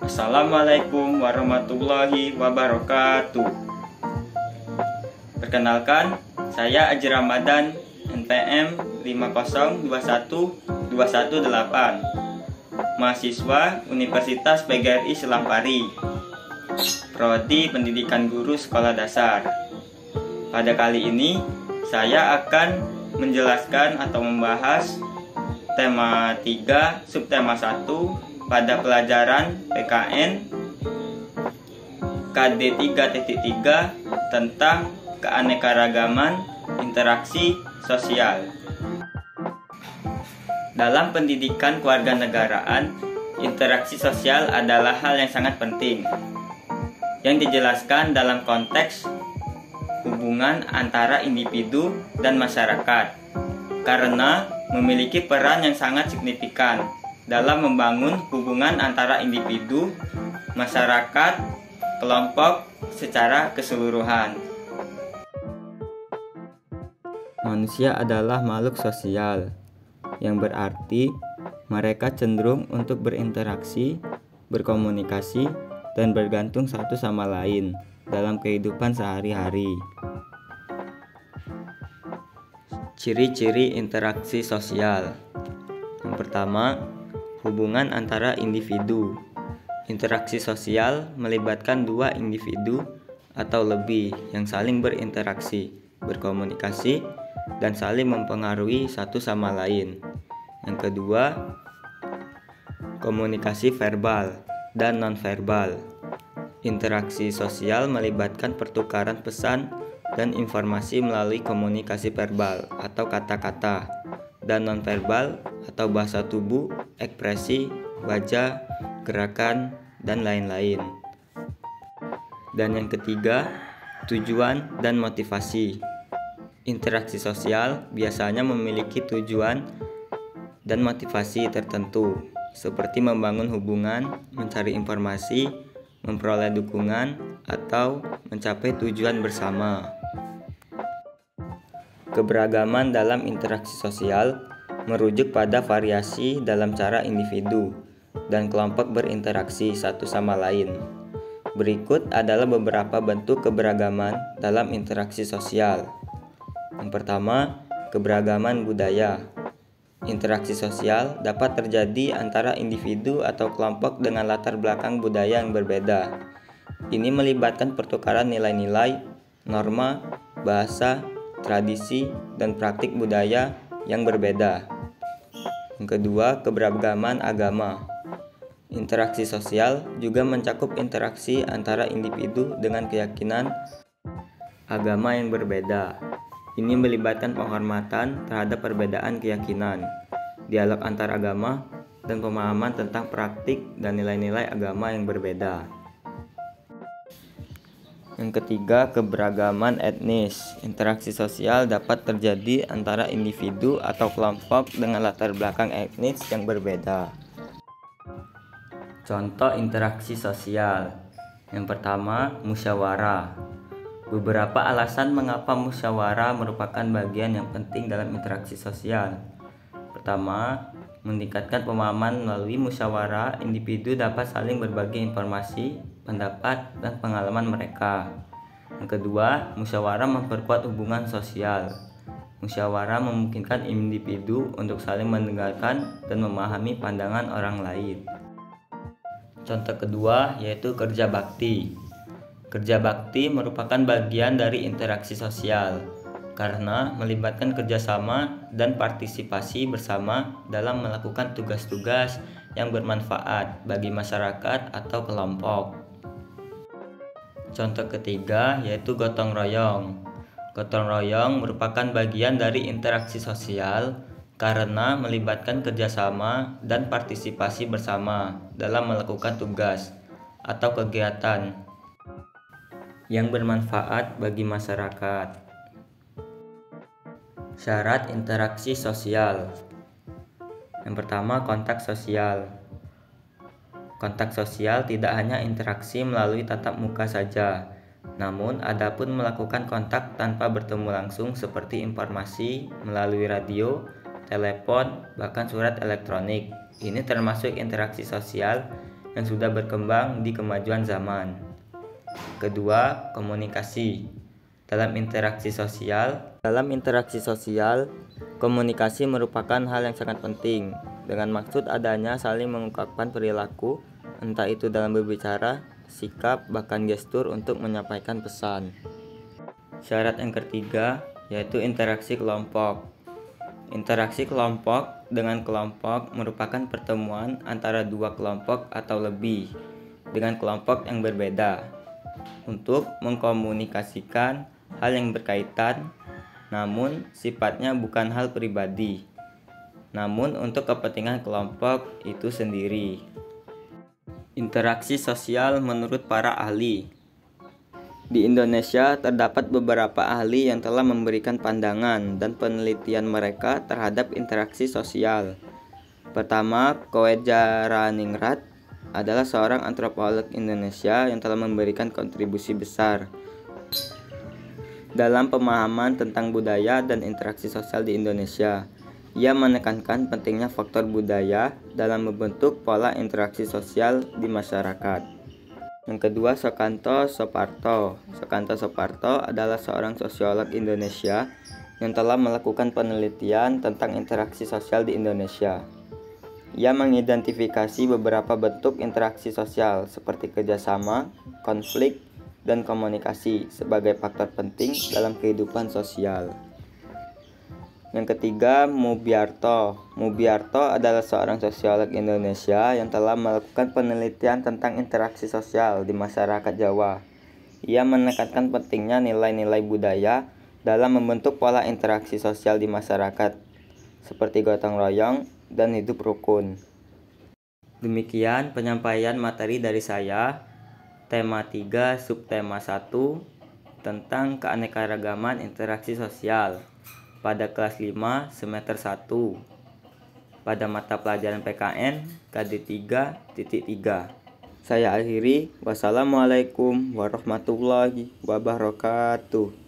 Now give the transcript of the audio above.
Assalamualaikum warahmatullahi wabarakatuh. Perkenalkan, saya Aji Ramadan, NPM 5021218, mahasiswa Universitas PGRI Selampari, Prodi Pendidikan Guru Sekolah Dasar. Pada kali ini, saya akan menjelaskan atau membahas tema 3, subtema 1 pada pelajaran PKN KD 3.3 tentang keanekaragaman interaksi sosial. Dalam pendidikan kewarganegaraan, interaksi sosial adalah hal yang sangat penting yang dijelaskan dalam konteks hubungan antara individu dan masyarakat karena memiliki peran yang sangat signifikan dalam membangun hubungan antara individu, masyarakat, kelompok secara keseluruhan. Manusia adalah makhluk sosial, yang berarti mereka cenderung untuk berinteraksi, berkomunikasi, dan bergantung satu sama lain dalam kehidupan sehari-hari. Ciri-ciri interaksi sosial. Yang pertama, hubungan antara individu. Interaksi sosial melibatkan dua individu atau lebih yang saling berinteraksi, berkomunikasi, dan saling mempengaruhi satu sama lain. Yang kedua, komunikasi verbal dan nonverbal. Interaksi sosial melibatkan pertukaran pesan dan informasi melalui komunikasi verbal atau kata-kata, dan nonverbal atau bahasa tubuh, ekspresi, wajah, gerakan, dan lain-lain. Dan yang ketiga, tujuan dan motivasi. Interaksi sosial biasanya memiliki tujuan dan motivasi tertentu, seperti membangun hubungan, mencari informasi, memperoleh dukungan, atau mencapai tujuan bersama. Keberagaman dalam interaksi sosial merujuk pada variasi dalam cara individu dan kelompok berinteraksi satu sama lain. Berikut adalah beberapa bentuk keberagaman dalam interaksi sosial. Yang pertama, keberagaman budaya. Interaksi sosial dapat terjadi antara individu atau kelompok dengan latar belakang budaya yang berbeda. Ini melibatkan pertukaran nilai-nilai, norma, bahasa, tradisi, dan praktik budaya yang berbeda. Yang kedua, keberagaman agama. Interaksi sosial juga mencakup interaksi antara individu dengan keyakinan agama yang berbeda. Ini melibatkan penghormatan terhadap perbedaan keyakinan, dialog antar agama, dan pemahaman tentang praktik dan nilai-nilai agama yang berbeda. Yang ketiga, keberagaman etnis. Interaksi sosial dapat terjadi antara individu atau kelompok dengan latar belakang etnis yang berbeda. Contoh interaksi sosial. Yang pertama, musyawarah. Beberapa alasan mengapa musyawarah merupakan bagian yang penting dalam interaksi sosial. Pertama, meningkatkan pemahaman. Melalui musyawarah, individu dapat saling berbagi informasi, pendapat, dan pengalaman mereka. Yang kedua, musyawarah memperkuat hubungan sosial. Musyawarah memungkinkan individu untuk saling mendengarkan dan memahami pandangan orang lain. Contoh kedua yaitu kerja bakti. Kerja bakti merupakan bagian dari interaksi sosial karena melibatkan kerjasama dan partisipasi bersama dalam melakukan tugas-tugas yang bermanfaat bagi masyarakat atau kelompok. Contoh ketiga yaitu gotong royong. Gotong royong merupakan bagian dari interaksi sosial karena melibatkan kerjasama dan partisipasi bersama dalam melakukan tugas atau kegiatan yang bermanfaat bagi masyarakat. Syarat interaksi sosial. Yang pertama, kontak sosial. Kontak sosial tidak hanya interaksi melalui tatap muka saja, namun adapun melakukan kontak tanpa bertemu langsung seperti informasi melalui radio, telepon, bahkan surat elektronik. Ini termasuk interaksi sosial yang sudah berkembang di kemajuan zaman. Kedua, komunikasi. Dalam interaksi sosial, komunikasi merupakan hal yang sangat penting dengan maksud adanya saling mengungkapkan perilaku, entah itu dalam berbicara, sikap, bahkan gestur untuk menyampaikan pesan. Syarat yang ketiga yaitu interaksi kelompok. Interaksi kelompok dengan kelompok merupakan pertemuan antara dua kelompok atau lebih dengan kelompok yang berbeda untuk mengkomunikasikan hal yang berkaitan, namun sifatnya bukan hal pribadi, namun untuk kepentingan kelompok itu sendiri. Interaksi sosial menurut para ahli. Di Indonesia terdapat beberapa ahli yang telah memberikan pandangan dan penelitian mereka terhadap interaksi sosial. Pertama, Kowejaraningrat adalah seorang antropolog Indonesia yang telah memberikan kontribusi besar dalam pemahaman tentang budaya dan interaksi sosial di Indonesia. Ia menekankan pentingnya faktor budaya dalam membentuk pola interaksi sosial di masyarakat. Yang kedua, Soekanto Soeparto. Soekanto Soeparto adalah seorang sosiolog Indonesia yang telah melakukan penelitian tentang interaksi sosial di Indonesia. Ia mengidentifikasi beberapa bentuk interaksi sosial seperti kerjasama, konflik, dan komunikasi sebagai faktor penting dalam kehidupan sosial. Yang ketiga, Mubiarto. Mubiarto adalah seorang sosiolog Indonesia yang telah melakukan penelitian tentang interaksi sosial di masyarakat Jawa. Ia menekankan pentingnya nilai-nilai budaya dalam membentuk pola interaksi sosial di masyarakat, seperti gotong royong dan hidup rukun. Demikian penyampaian materi dari saya, tema 3 subtema 1 tentang keanekaragaman interaksi sosial pada kelas 5 semester 1 pada mata pelajaran PKN KD 3.3. Saya akhiri. Wassalamualaikum warahmatullahi wabarakatuh.